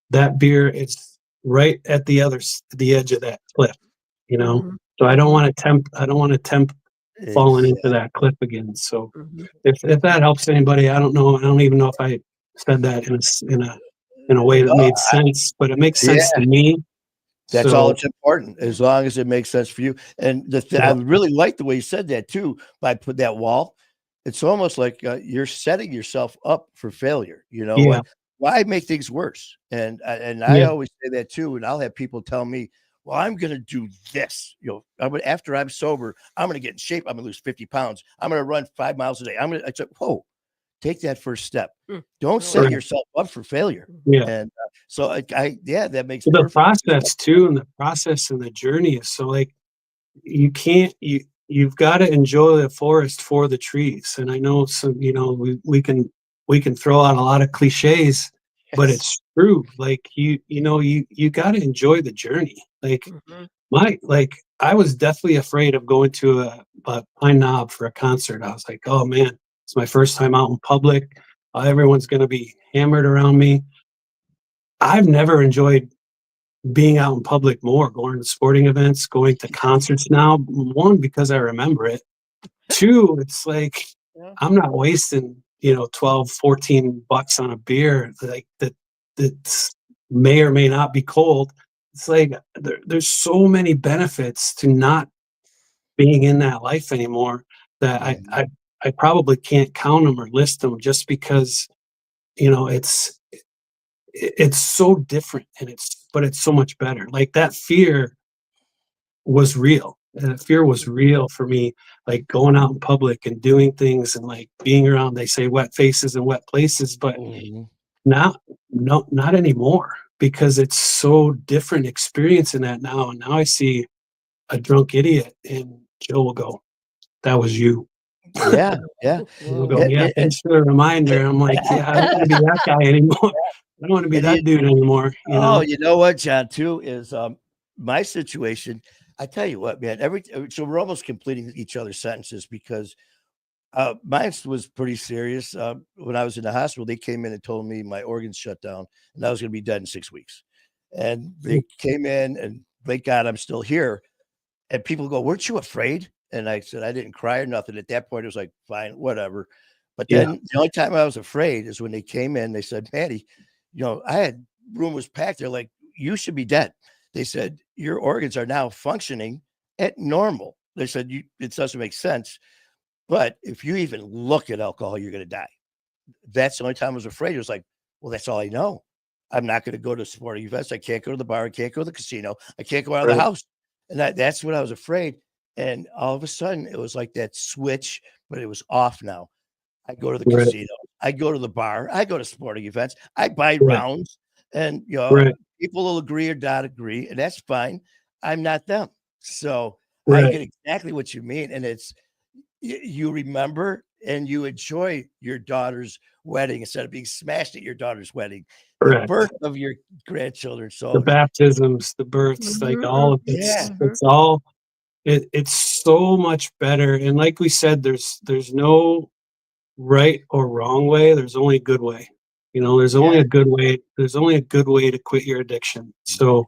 that beer it's right at the edge of that cliff, you know.
Mhm.
So
Mhm.
I don't want to tempt falling into that cliff again. So
Mhm.
if that helps anybody, I don't know. I don't even know if I said that in a way that
No,
made sense, but it makes sense
yeah,
to me.
that's all
So
that's important, as long as it makes sense for you. And I
yeah,
really like the way you said that too. By put that wall, it's almost like you're setting yourself up for failure. You know
yeah,
what? Why make things worse? And I
yeah,
always say that too. And I'll have people tell me, "Well, I'm going to do this. After I'm sober, I'm going to get in shape. I'm going to lose 50 pounds. I'm going to run 5 miles a day. I'm going to." I said, "Whoa, take that first step.
Mm.
Don't
I
set
like
right,
yourself up for failure."
Mhm.
yeah.
And so yeah, that makes
The
perfect sense.
process too, and the process and the journey is so like you can't you've got to enjoy the forest for the trees. And I know some, we can throw out a lot of cliches, but
Yes.
it's true. Like you got to enjoy the journey. Like
Mhm.
I was deathly afraid of going to a Pine Knob for a concert. I was like, oh man, it's my first time out in public. Everyone's going to be hammered around me. I've never enjoyed being out in public more, going to sporting events, going to concerts now. One, because I remember it. Two, it's like
Yeah.
I'm not wasting, 12, $14 on a beer like that may or may not be cold. It's like there's so many benefits to not being in that life anymore that
Mhm.
I probably can't count them or list them just because, it's so different but it's so much better. Like that fear was real. And the fear was real for me, like going out in public and doing things and like being around, they say wet faces and wet places, but
Mhm.
not, no, not anymore because it's so different experiencing that now. And now I see a drunk idiot and Joe will go, that was you.
Yeah, yeah.
We'll
Wow.
go,
It
yeah,
it
thanks for the reminder. I'm like, yeah, I don't want to be that guy anymore. I don't want to be
and you
that dude anymore,
oh, you know what, John, too, is, my situation. I tell you what, man, so we're almost completing each other's sentences because, mine was pretty serious. When I was in the hospital, they came in and told me my organs shut down and I was gonna be dead in 6 weeks. And they came in and thank God I'm still here. And people go, "Weren't you afraid?" And I said, I didn't cry or nothing. At that point, it was like, fine, whatever. But
Yeah.
then the only time I was afraid is when they came in, they said, Manny, I had room was packed. They're like, you should be dead. They said, your organs are now functioning at normal. They said, it doesn't make sense. But if you even look at alcohol, you're going to die. That's the only time I was afraid. It was like, well, that's all I know. I'm not going to go to sporting events. I can't go to the bar. I can't go to the casino. I can't go out of the house. And that's what I was afraid. And all of a sudden, it was like that switch, but it was off now. I go to the casino. I go to the bar. I go to sporting events. I buy rounds. And, people will agree or not agree. And that's fine. I'm not them. So I get exactly what you mean. And it's, you remember and you enjoy your daughter's wedding instead of being smashed at your daughter's wedding. The birth of your grandchildren. So
the baptisms, the births, like all of it.
Yeah.
It's all it's so much better. And like we said, there's no right or wrong way. There's only a good way. There's only a good way. There's only a good way to quit your addiction. So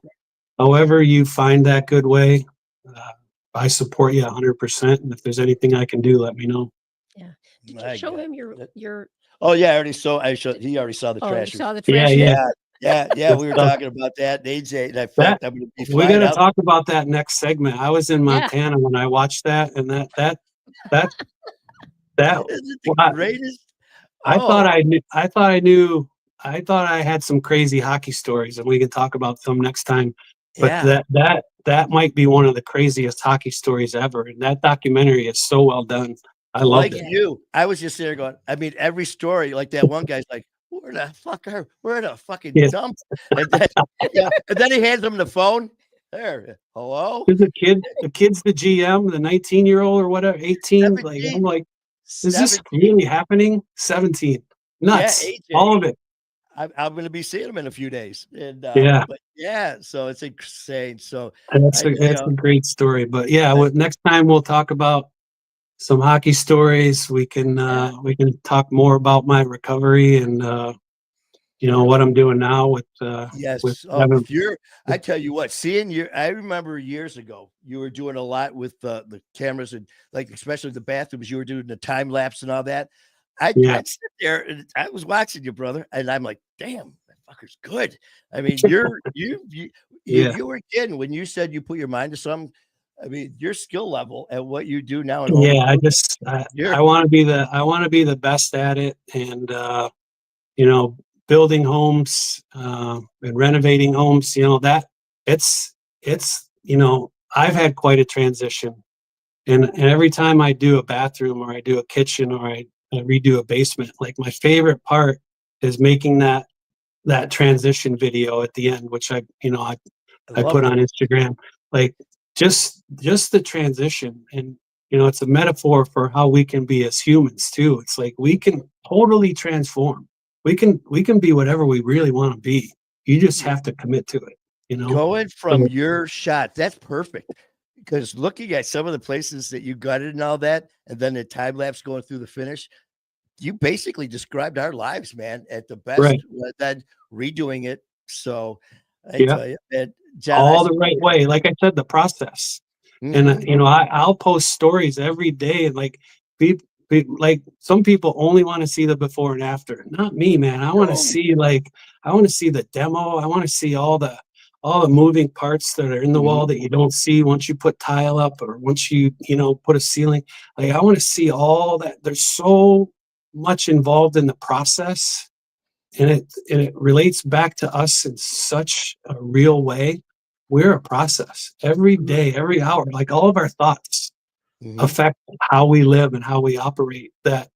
however you find that good way, I support you 100%. And if there's anything I can do, let me know.
Yeah. Did you show him your
Oh yeah, I already saw. He already saw the trash.
You saw the trash.
Yeah. We were talking about that. AJ, in fact, I'm going to be
we got to talk about that next segment. I was in Montana when I watched that, and that
is the greatest.
I thought I had some crazy hockey stories, and we can talk about them next time. But that might be one of the craziest hockey stories ever. And that documentary is so well done. I loved it.
You, I was just there going, I mean, every story, like that one guy's like, where the fuck are, we're the fucking dump. And then he hands him the phone. There, hello.
The kid's the GM, the 19-year-old or whatever, 18.
17.
Like, I'm like, is this really happening? 17. Nuts.
Yeah,
all of it.
I'm going to be seeing him in a few days. And so it's insane. So
that's a great story. But next time we'll talk about some hockey stories. We can talk more about my recovery and what I'm doing now with
I tell you what, I remember years ago you were doing a lot with the cameras and like especially the bathrooms. You were doing the time lapse and all that. I'd sit there and I was watching you, brother, and I'm like, damn, that fucker's good. I mean, you were kidding when you said you put your mind to something. I mean, your skill level at what you do now.
I want to be the best at it. And, building homes, and renovating homes, I've had quite a transition and every time I do a bathroom or I do a kitchen or I redo a basement, like my favorite part is making that transition video at the end, which I put on Instagram, like just the transition. And it's a metaphor for how we can be as humans too. It's like we can totally transform. We can be whatever we really want to be. You just have to commit to it.
Going from your shot, that's perfect. Because looking at some of the places that you gutted and all that, and then the time lapse going through the finish, you basically described our lives, man, at the best. Then redoing it. So I tell you, man, John,
the right way. Like I said, the process. And I'll post stories every day, and like like some people only want to see the before and after. Not me, man. I want to see the demo. I want to see all the moving parts that are in the wall that you don't see once you put tile up or once you put a ceiling. Like I want to see all that. There's so much involved in the process, and it relates back to us in such a real way. We're a process every day, every hour. Like all of our thoughts affect how we live and how we operate. That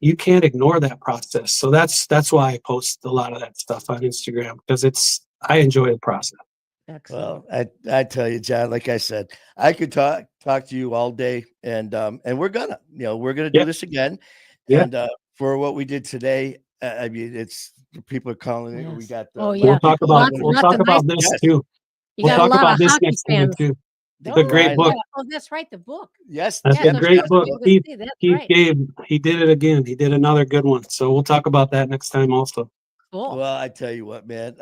you can't ignore that process. So that's why I post a lot of that stuff on Instagram, because I enjoy the process.
Excellent. Well, I tell you, John, like I said, I could talk to you all day, and we're gonna do this again. And for what we did today, I mean, it's people are calling it. We got
we'll talk about this too. We'll talk about this next time too. It's a great book.
Oh, that's right. The book.
Yes,
that's a great book. He did it again. He did another good one. So we'll talk about that next time also.
Cool.
Well, I tell you what, man,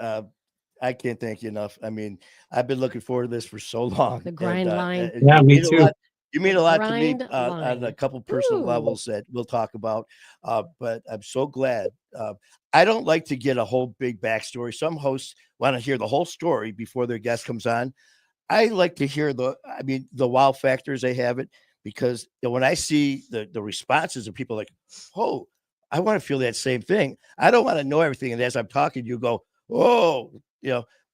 I can't thank you enough. I mean, I've been looking forward to this for so long.
The grind line.
Me too.
You mean a lot to me
grind
on a
line.
couple personal
Ooh.
levels that we'll talk about. But I'm so glad. I don't like to get a whole big backstory. Some hosts want to hear the whole story before their guest comes on. I like to hear the wow factors they have it, because when I see the responses of people like, oh, I want to feel that same thing. I don't want to know everything. And as I'm talking, you go, oh,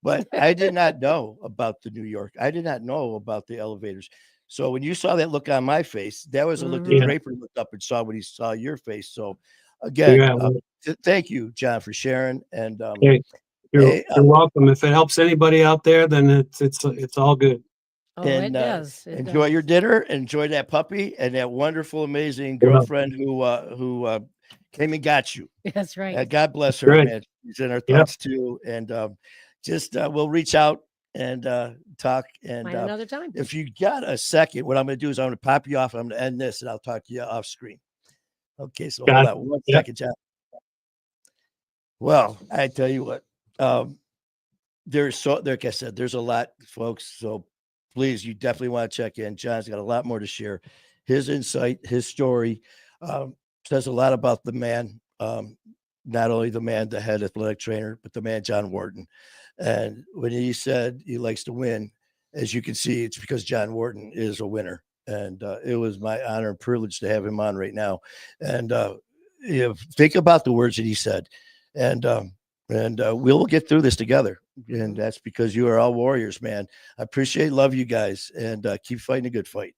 but I did not know about the New York. I did not know about the elevators. So when you saw that look on my face, that was a look that
Yeah.
Draper looked up and saw when he saw your face. So again,
Yeah.
thank you, John, for sharing. And
Hey, you're
hey,
welcome. If it helps anybody out there, then it's all good.
Oh, it does. It
enjoy your
does.
dinner, enjoy that puppy and that wonderful, amazing
Yeah.
girlfriend who came and got you.
That's right.
God bless her,
Good.
man. She's in our
Yep.
thoughts too. And just we'll reach out and talk. And
Find another time.
if you got a second, what I'm going to do is I'm going to pop you off. I'm going to end this and I'll talk to you off screen. Okay, so hold on one second, John. Well, I tell you what, like I said, there's a lot, folks. So please, you definitely want to check in. John's got a lot more to share. His insight, his story says a lot about the man, not only the head athletic trainer, but the man, John Wharton. And when he said he likes to win, as you can see, it's because John Wharton is a winner. And it was my honor and privilege to have him on right now. And think about the words that he said. And we'll get through this together. And that's because you are all warriors, man. I appreciate, love you guys, and keep fighting a good fight.